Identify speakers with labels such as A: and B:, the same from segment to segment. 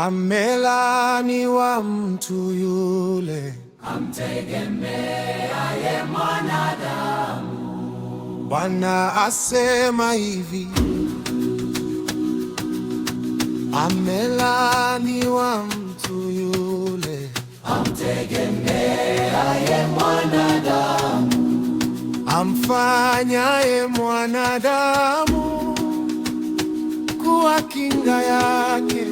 A: Amelaaniwa mtu yule
B: amtegemeaye mwanadamu.
A: Bwana asema hivi, amelaaniwa mtu yule
B: amtegemeaye mwanadamu,
A: amfanyaye mwanadamu kuwa kinga yake,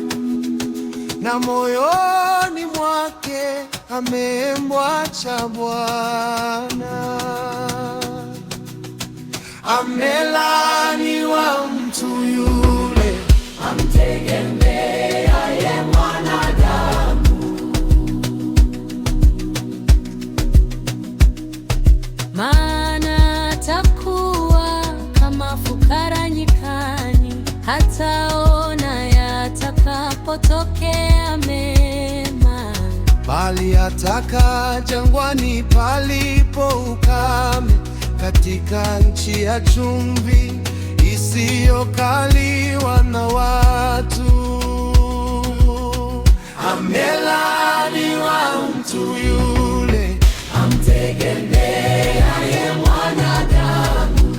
A: na moyoni mwake amemwacha Bwana. Amelaaniwa mtu yule
B: amtegemeaye mwanadamu,
C: maana atakuwa kama fukara nyikani, hataona yatakapotokea mema,
A: bali atakaa jangwani palipo ukame, katika nchi ya chumvi isiyokaliwa na watu. Amelaaniwa mtu yule
B: amtegemeaye mwanadamu,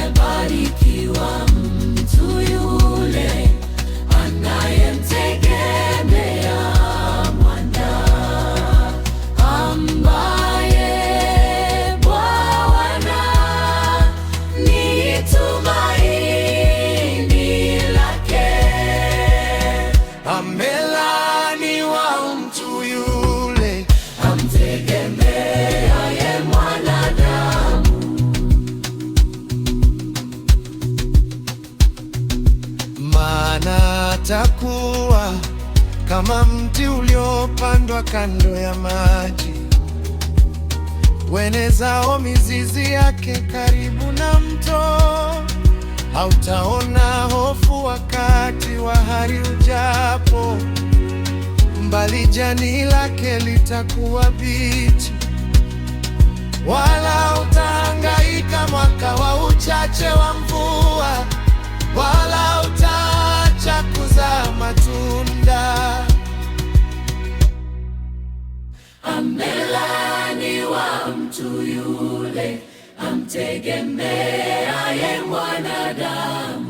B: amebarikiwa mtu yule anayemtegemea Bwana, ambaye Bwana ni tumaini lake.
A: Amelaaniwa mtu yule
B: amtegemeaye mwanadamu,
A: maana atakuwa kama mti uliopandwa kando ya maji, uenezao mizizi yake karibu na mto. Hautaona hofu wakati wa hari ujapo, bali jani lake litakuwa bichi. Wala utahangaika mwaka wa uchache wa mvua, wala utaacha kuzaa matunda.
B: amelaaniwa mtu yule amtegemeaye mwanadamu.